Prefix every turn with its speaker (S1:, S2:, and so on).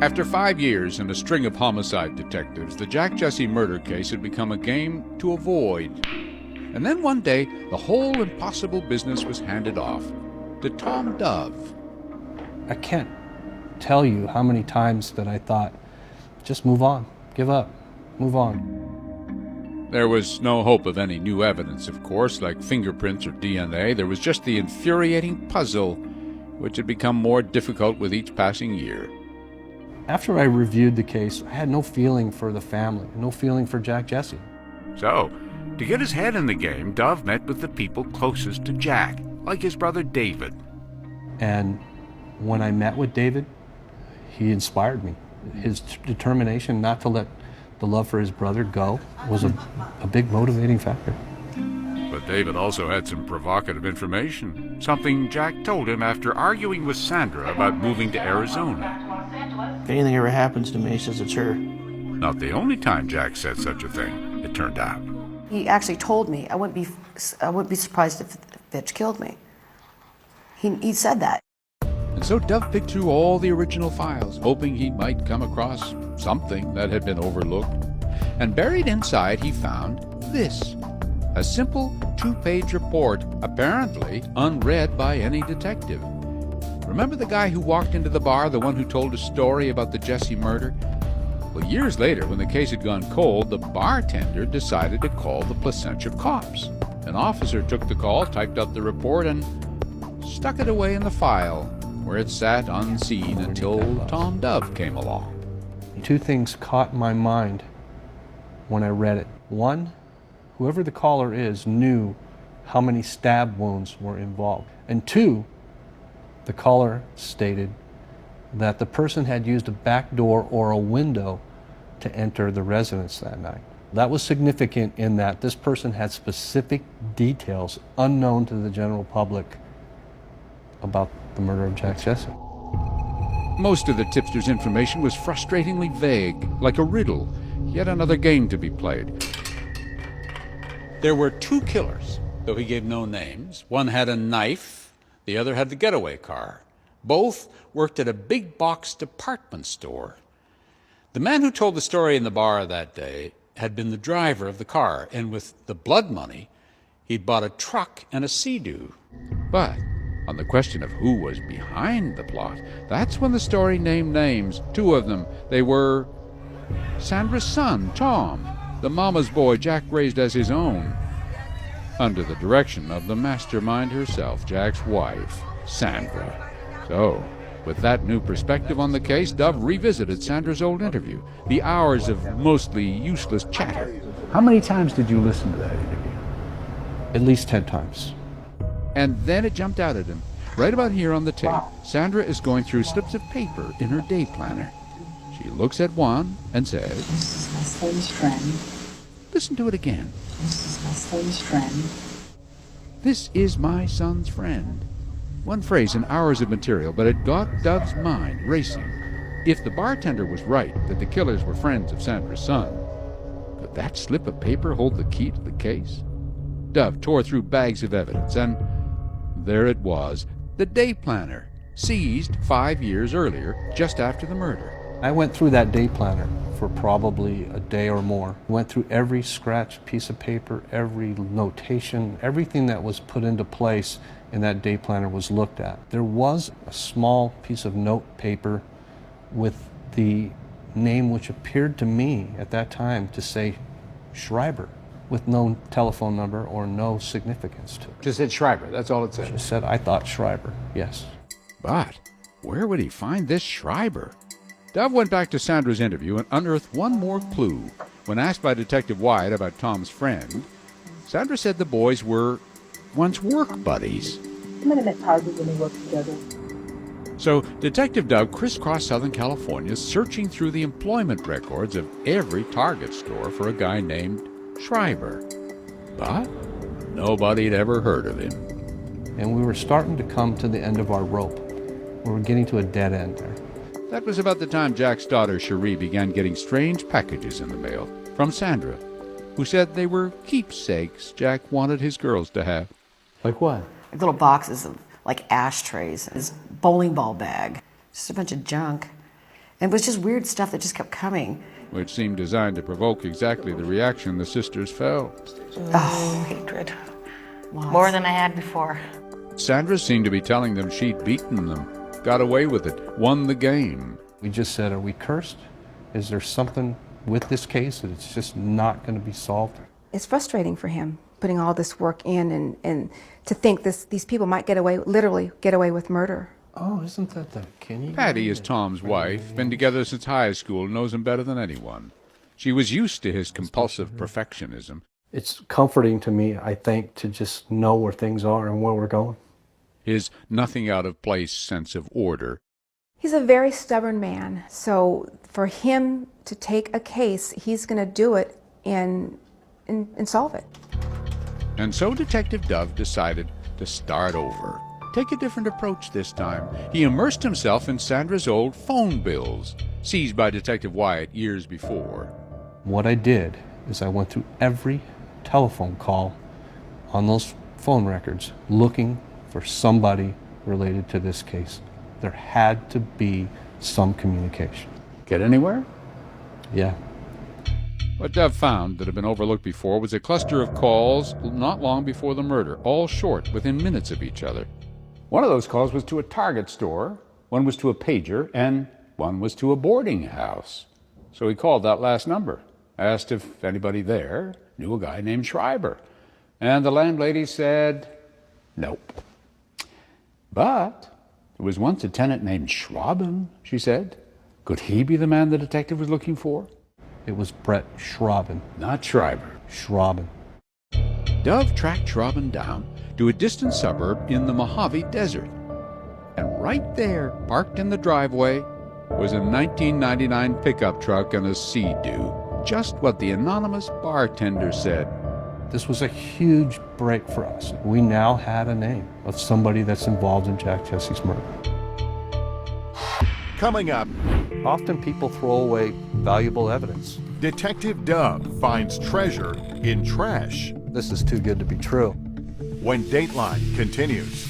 S1: After 5 years and a string of homicide detectives, the Jack Jesse murder case had become a game to avoid. And then one day, the whole impossible business was handed off to Tom Dove.
S2: I can't tell you how many times that I thought, just move on, give up, move on.
S1: There was no hope of any new evidence, of course, like fingerprints or DNA. There was just the infuriating puzzle, which had become more difficult with each passing year.
S2: After I reviewed the case, I had no feeling for the family, no feeling for Jack Jesse.
S1: So, to get his head in the game, Dove met with the people closest to Jack, like his brother David.
S2: And when I met with David, he inspired me. His determination not to let the love for his brother go was a big motivating factor.
S1: But David also had some provocative information, something Jack told him after arguing with Sandra about moving to Arizona.
S3: If anything ever happens to me, he says it's her.
S1: Not the only time Jack said such a thing, it turned out.
S4: He actually told me I wouldn't be surprised if Fitch killed me. He said that.
S1: And so Dove picked through all the original files, hoping he might come across something that had been overlooked. And buried inside, he found this. A simple 2-page report, apparently unread by any detective. Remember the guy who walked into the bar, the one who told a story about the Jesse murder? Well, years later, when the case had gone cold, the bartender decided to call the Placentia cops. An officer took the call, typed out the report, and stuck it away in the file, where it sat unseen until Tom Dove came along.
S2: 2 things caught my mind when I read it. 1, whoever the caller is knew how many stab wounds were involved. And 2, the caller stated that the person had used a back door or a window to enter the residence that night. That was significant in that this person had specific details unknown to the general public about the murder of Jack Jesse.
S1: Most of the tipster's information was frustratingly vague, like a riddle, yet another game to be played. There were 2 killers, though he gave no names. One had a knife, the other had the getaway car. Both worked at a big box department store. The man who told the story in the bar that day had been the driver of the car, and with the blood money, he'd bought a truck and a Sea-Doo. But on the question of who was behind the plot, that's when the story named names. 2 of them. They were Sandra's son, Tom, the mama's boy Jack raised as his own, under the direction of the mastermind herself, Jack's wife, Sandra. So, with that new perspective on the case, Dove revisited Sandra's old interview, the hours of mostly useless chatter. How many times did you listen to that interview?
S2: At least 10 times.
S1: And then it jumped out at him. Right about here on the tape, Sandra is going through slips of paper in her day planner. She looks at one and says,
S5: "This is my son's friend.
S1: Listen to it again.
S5: This is my son's friend.
S1: This is my son's friend. One phrase and hours of material, but it got Dove's mind racing. If the bartender was right that the killers were friends of Sandra's son, could that slip of paper hold the key to the case? Dove tore through bags of evidence, and there it was, the day planner, seized 5 years earlier, just after the murder.
S2: I went through that day planner for probably a day or more. Went through every scratched piece of paper, every notation, everything that was put into place in that day planner was looked at. There was a small piece of note paper with the name which appeared to me at that time to say Schreiber, with no telephone number or no significance to it.
S1: Just said Schreiber, that's all it said.
S2: It said, I thought Schreiber, yes.
S1: But where would he find this Schreiber? Dove went back to Sandra's interview and unearthed one more clue. When asked by Detective Wyatt about Tom's friend, Sandra said the boys were once work buddies.
S5: You might have met Target when they worked together.
S1: So Detective Dove crisscrossed Southern California, searching through the employment records of every Target store for a guy named Schreiber. But nobody had ever heard of him.
S2: And we were starting to come to the end of our rope. We were getting to a dead end there.
S1: That was about the time Jack's daughter, Cherie, began getting strange packages in the mail from Sandra, who said they were keepsakes Jack wanted his girls to have.
S2: Like what?
S4: Like little boxes of like ashtrays, his bowling ball bag, just a bunch of junk. And it was just weird stuff that just kept coming.
S1: which seemed designed to provoke exactly the reaction the sisters felt.
S6: Oh, hatred.
S4: Lots.
S6: More than I had before.
S1: Sandra seemed to be telling them she'd beaten them, got away with it, won the game.
S2: We just said, are we cursed? Is there something with this case that it's just not going to be solved?
S7: It's frustrating for him, putting all this work in and to think these people might literally get away with murder.
S2: Oh, isn't that the Kenny?
S1: Patty is Tom's wife, been together since high school, knows him better than anyone. She was used to his compulsive perfectionism.
S2: It's comforting to me, I think, to just know where things are and where we're going.
S1: His nothing out of place sense of order.
S7: He's a very stubborn man, so for him to take a case, he's going to do it and solve it.
S1: And so Detective Dove decided to start over. Take a different approach this time. He immersed himself in Sandra's old phone bills, seized by Detective Wyatt years before.
S2: What I did is I went through every telephone call on those phone records looking for somebody related to this case. There had to be some communication.
S1: Get anywhere?
S2: Yeah.
S1: What Dove found that had been overlooked before was a cluster of calls not long before the murder, all short, within minutes of each other. One of those calls was to a Target store, one was to a pager, and one was to a boarding house. So he called that last number, asked if anybody there knew a guy named Schreiber. And the landlady said, nope. But there was once a tenant named Schraben, she said. Could he be the man the detective was looking for?
S2: It was Brett Schraben.
S1: Not Schreiber.
S2: Schraben.
S1: Dove tracked Schraben down to a distant suburb in the Mojave Desert. And right there, parked in the driveway, was a 1999 pickup truck and a Sea-Doo. Just what the anonymous bartender said.
S2: This was a huge break for us. We now had a name of somebody that's involved in Jack Jesse's murder.
S8: Coming up,
S2: Often people throw away valuable evidence.
S8: Detective Dove finds treasure in trash
S2: This is too good to be true.
S8: when Dateline continues.